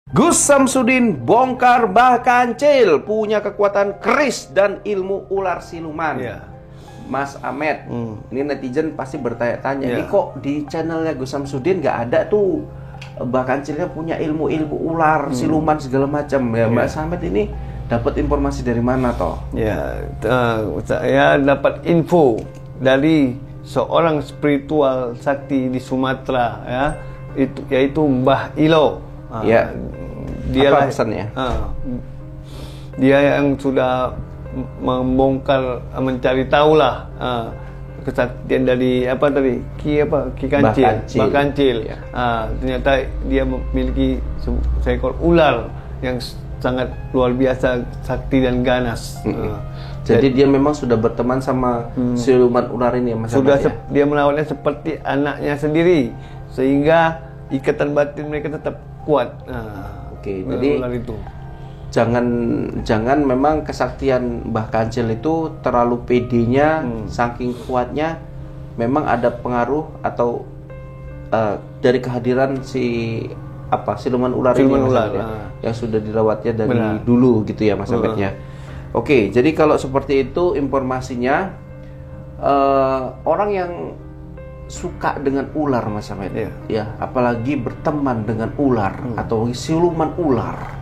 Gus Samsudin bongkar Mbah Kancil punya kekuatan keris dan ilmu ular siluman. Mas Ahmed, ini netizen pasti bertanya-tanya, ini kok di channelnya Gus Samsudin nggak ada tuh Mbah Kancilnya punya ilmu-ilmu ular siluman segala macam. Ya, Mas Ahmed ini dapat informasi dari mana toh? Saya dapat info dari seorang spiritual sakti di Sumatera, yaitu Mbah Ilo. Dia apa pesannya? Dia yang sudah membongkar, mencari tahulah kesaktian dari Ki Kancil, Mbah Kancil. Ternyata dia memiliki seekor ular yang sangat luar biasa sakti dan ganas. Jadi dia memang sudah berteman sama siluman ular ini, Mas. Dia merawatnya seperti anaknya sendiri, sehingga ikatan batin mereka tetap kuat. Jadi itu. Jangan memang kesaktian Mbah Kancil itu terlalu pedenya, saking kuatnya. Memang ada pengaruh atau dari kehadiran siluman ular yang sudah dirawatnya dari dulu gitu ya, Mas Ahmed ya. Jadi kalau seperti itu informasinya, orang yang suka dengan ular, Mas Ahmed, apalagi berteman dengan ular atau siluman ular,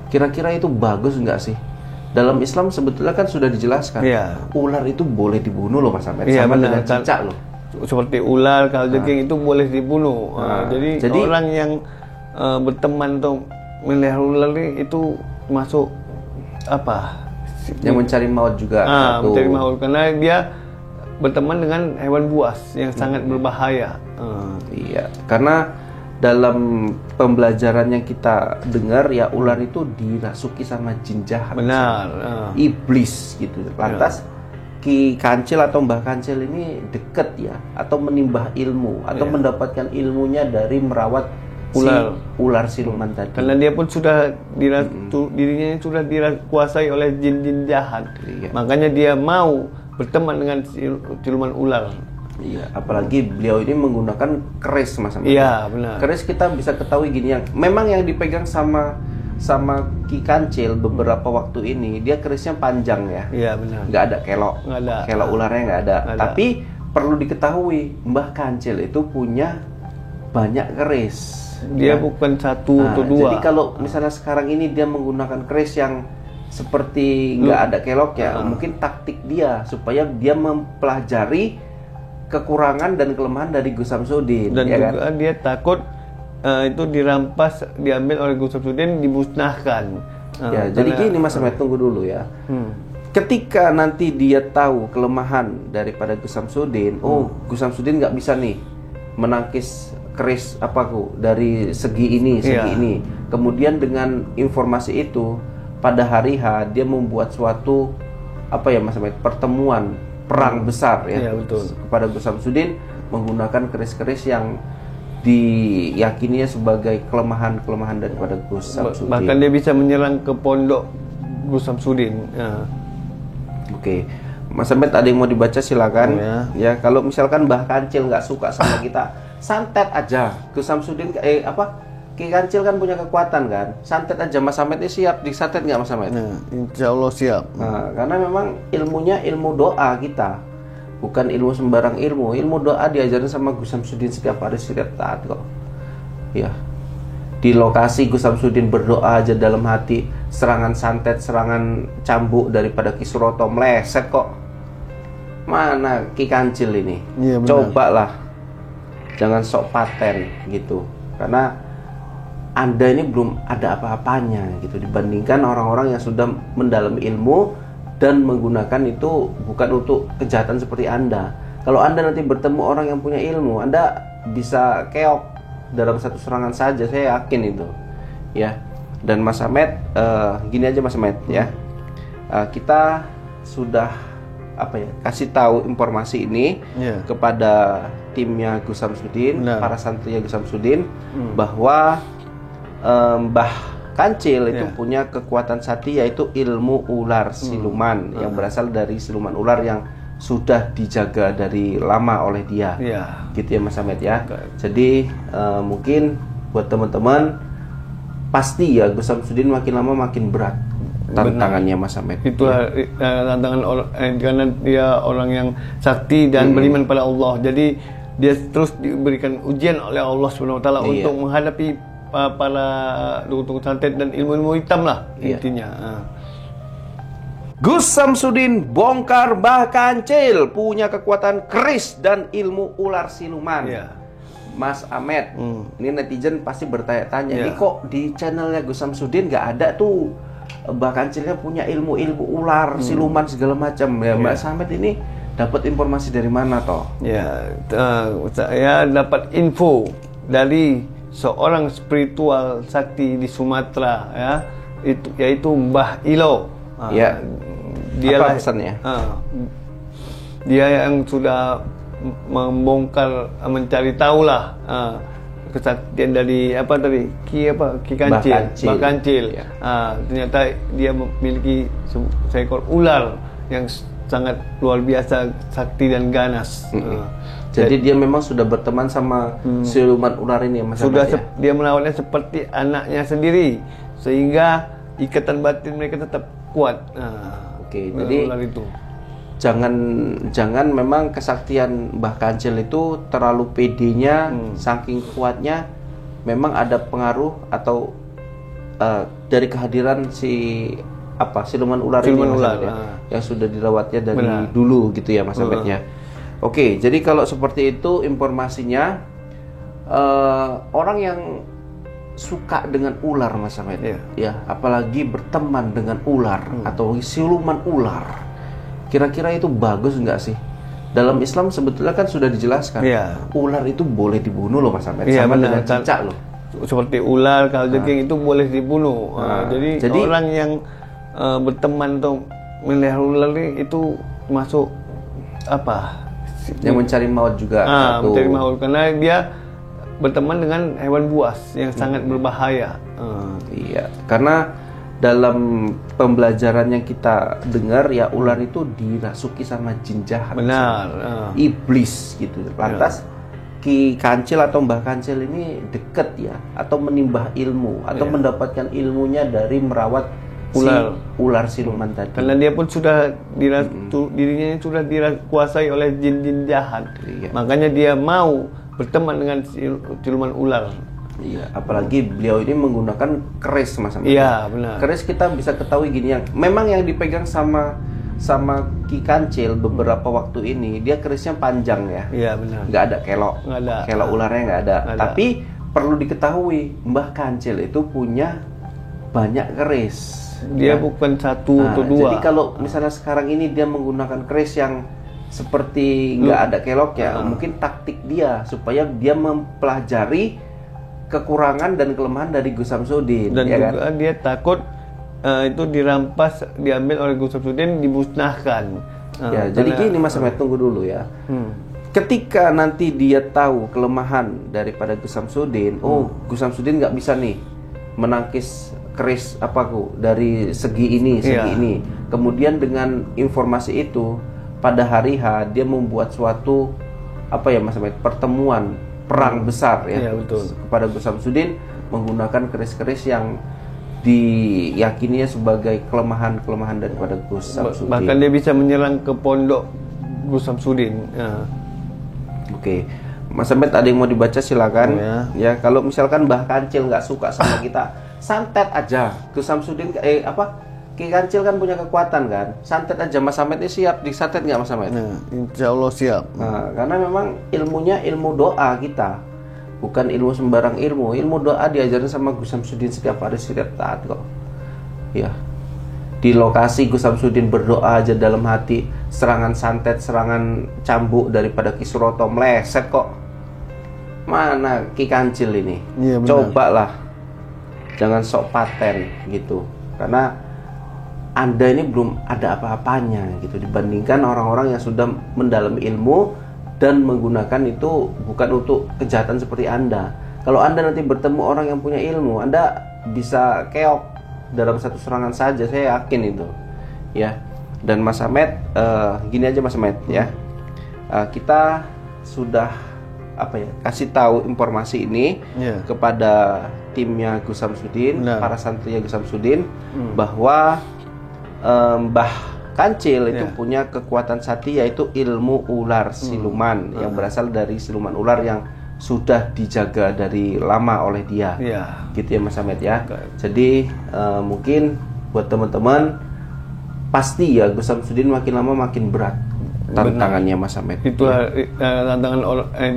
kira-kira itu bagus nggak sih? Dalam Islam sebetulnya kan sudah dijelaskan, ular itu boleh dibunuh loh, Mas Ahmed, sama dengan cicak loh. Seperti ular, kalajengking itu boleh dibunuh. Jadi orang yang berteman atau melihara ular itu masuk yang mencari maut juga. Mencari maut karena dia berteman dengan hewan buas yang sangat berbahaya. Karena dalam pembelajaran yang kita dengar ya, ular itu dirasuki sama jin jahat, iblis gitu. Lantas Ki Kancil atau Mbah Kancil ini dekat ya, atau menimbah ilmu atau mendapatkan ilmunya dari merawat ular siluman tadi. Karena dia pun sudah dirinya sudah dikuasai oleh jin-jin jahat. Makanya dia mau berteman dengan siluman ular. Apalagi beliau ini menggunakan keris, Mas Ahmed. Benar. Keris kita bisa ketahui gini, memang yang dipegang sama Ki Kancil beberapa waktu ini, dia kerisnya panjang ya. Benar. Nggak ada kelok. Kelok ularnya nggak ada. Tapi perlu diketahui, Mbah Kancil itu punya banyak keris. Dia bukan satu atau dua. Jadi kalau misalnya sekarang ini dia menggunakan keris yang seperti nggak ada keloknya, mungkin taktik dia supaya dia mempelajari kekurangan dan kelemahan dari Gus Samsudin. Dan juga dia takut itu dirampas, diambil oleh Gus Samsudin, dimusnahkan. Jadi gini, Mas Ahmed, tunggu dulu ya. Ketika nanti dia tahu kelemahan daripada Gus Samsudin, Gus Samsudin nggak bisa nih menangkis keris dari segi ini. Kemudian dengan informasi itu, pada hari H dia membuat suatu Mas Ahmed, pertemuan perang besar kepada Gus Samsudin menggunakan keris-keris yang diyakininya sebagai kelemahan daripada Gus Samsudin. Bahkan dia bisa menyerang ke pondok Gus Samsudin. Mas Ahmed, ada yang mau dibaca silakan. Kalau misalkan Mbah Kancil nggak suka sama kita, santet aja. Gus Samsudin Ki Kancil kan punya kekuatan kan, santet aja. Mas Ahmed ini siap disantet nggak, Mas Ahmed? Insya Allah siap. Karena memang ilmunya ilmu doa kita, bukan ilmu sembarang ilmu. Ilmu doa diajarin sama Gus Samsudin setiap hari, setiap saat kok. Di lokasi Gus Samsudin berdoa aja dalam hati, serangan santet, serangan cambuk daripada Ki Suroto meleset kok. Mana Ki Kancil ini? Cobalah, jangan sok paten gitu. Karena Anda ini belum ada apa-apanya gitu dibandingkan orang-orang yang sudah mendalami ilmu dan menggunakan itu bukan untuk kejahatan seperti Anda. Kalau Anda nanti bertemu orang yang punya ilmu, Anda bisa keok dalam satu serangan saja, saya yakin itu. Dan Mas Ahmed, gini aja Mas Ahmed ya. Kita sudah kasih tahu informasi ini kepada timnya Gus Samsudin, para santrinya Gus Samsudin, bahwa Mbah Kancil itu punya kekuatan sakti, yaitu ilmu ular siluman yang berasal dari siluman ular yang sudah dijaga dari lama oleh dia. Gitu ya Mas Ahmed ya. Jadi mungkin buat teman-teman pasti ya Gus Samsudin makin lama makin berat tantangannya Mas Ahmed. Itulah tantangan karena dia orang yang sakti dan beriman pada Allah. Jadi dia terus diberikan ujian oleh Allah Subhanahu wa taala untuk menghadapi para dukun-dukun santet dan ilmu-ilmu hitam lah intinya. Gus Samsudin bongkar Mbah Kancil punya kekuatan keris dan ilmu ular siluman. Mas Ahmed, ini netizen pasti bertanya-tanya, ini kok di channelnya Gus Samsudin nggak ada tuh Mbah Kancilnya punya ilmu-ilmu ular, siluman segala macam. Ya, Mbak Ahmed ini dapat informasi dari mana toh? Saya dapat info dari seorang spiritual sakti di Sumatera ya, yaitu Mbah Ilo. Apa pesannya? Dia yang sudah membongkar, mencari tahulah kesaktian dari Ki Kancil, Mbah Kancil. Ternyata dia memiliki seekor ular yang sangat luar biasa sakti dan ganas. Jadi dia memang sudah berteman sama siluman ular ini ya Mas sudah Ahmed, dia merawatnya seperti anaknya sendiri sehingga ikatan batin mereka tetap kuat. Jadi ular itu jangan memang kesaktian Mbah Kancil itu terlalu pedenya, saking kuatnya memang ada pengaruh atau dari kehadiran siluman ular ini yang sudah dirawatnya dari dulu gitu ya Mas Ahmed ya. Jadi kalau seperti itu informasinya, orang yang suka dengan ular Mas Ahmed apalagi berteman dengan ular atau siluman ular, kira-kira itu bagus nggak sih? Dalam Islam sebetulnya kan sudah dijelaskan ular itu boleh dibunuh loh Mas Ahmed, sama dengan cicak loh. Seperti ular, kalajengking itu boleh dibunuh. Jadi orang yang berteman atau melihara ular itu masuk yang mencari maut juga. Mencari maut karena dia berteman dengan hewan buas yang sangat berbahaya. Karena dalam pembelajaran yang kita dengar ya ular itu dirasuki sama jin jahat, iblis gitu. Lantas Ki Kancil atau Mbah Kancil ini dekat ya, atau menimbah ilmu atau mendapatkan ilmunya dari merawat ular siluman tadi. Karena dia pun sudah dirinya sudah dikuasai oleh jin-jin jahat. Makanya dia mau berteman dengan siluman ular. Apalagi beliau ini menggunakan keris Mas Ahmed. Benar. Keris kita bisa ketahui gini, memang yang dipegang sama Ki Kancil beberapa waktu ini dia kerisnya panjang ya. Benar. Nggak ada kelok. Kelok ularnya nggak ada. Tapi perlu diketahui Mbah Kancil itu punya banyak keris. Dia bukan satu atau dua. Jadi kalau misalnya sekarang ini dia menggunakan keris yang seperti nggak ada keloknya, mungkin taktik dia supaya dia mempelajari kekurangan dan kelemahan dari Gus Samsudin. Dan juga dia takut itu dirampas, diambil oleh Gus Samsudin, dimusnahkan. Jadi gini Mas Ahmed, tunggu dulu ya. Ketika nanti dia tahu kelemahan daripada Gus Samsudin, Gus Samsudin nggak bisa nih menangkis keris dari segi ini. Kemudian dengan informasi itu pada hari H dia membuat suatu Mas Ahmed, pertemuan perang besar kepada Gus Samsudin menggunakan keris-keris yang diyakininya sebagai kelemahan daripada Gus Samsudin. Bahkan dia bisa menyerang ke pondok Gus Samsudin. Mas Ahmed, ada yang mau dibaca silakan. Kalau misalkan Mbah Kancil nggak suka sama kita, santet aja. Gus Samsudin Ki Kancil kan punya kekuatan kan, santet aja. Mas Ahmed ini siap disantet nggak Mas Ahmed? Insya Allah siap. Karena memang ilmunya ilmu doa kita, bukan ilmu sembarang ilmu. Ilmu doa diajarin sama Gus Samsudin setiap hari, setiap saat kok. Di lokasi Gus Samsudin berdoa aja dalam hati, serangan santet, serangan cambuk daripada Ki Suroto meleset kok. Mana Ki Kancil ini? Cobalah, jangan sok paten gitu. Karena Anda ini belum ada apa-apanya gitu dibandingkan orang-orang yang sudah mendalami ilmu dan menggunakan itu bukan untuk kejahatan seperti Anda. Kalau Anda nanti bertemu orang yang punya ilmu, Anda bisa keok dalam satu serangan saja, saya yakin itu. Dan Mas Ahmed, gini aja Mas Ahmed kita sudah kasih tahu informasi ini kepada timnya Gus Samsudin, Nah. para santrinya Gus Samsudin, bahwa Mbah Kancil itu punya kekuatan sakti yaitu ilmu ular siluman yang berasal dari siluman ular yang sudah dijaga dari lama oleh dia. Iya. Gitu ya Mas Ahmed ya. Jadi mungkin buat teman-teman pasti ya Gus Samsudin makin lama makin berat tantangannya Mas Ahmed. Itu tantangan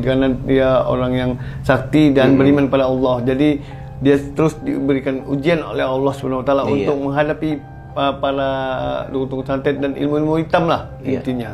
karena dia orang yang sakti dan beriman pada Allah. Jadi dia terus diberikan ujian oleh Allah Subhanahu wa taala untuk menghadapi para dukun-dukun santet dan ilmu-ilmu hitam lah intinya.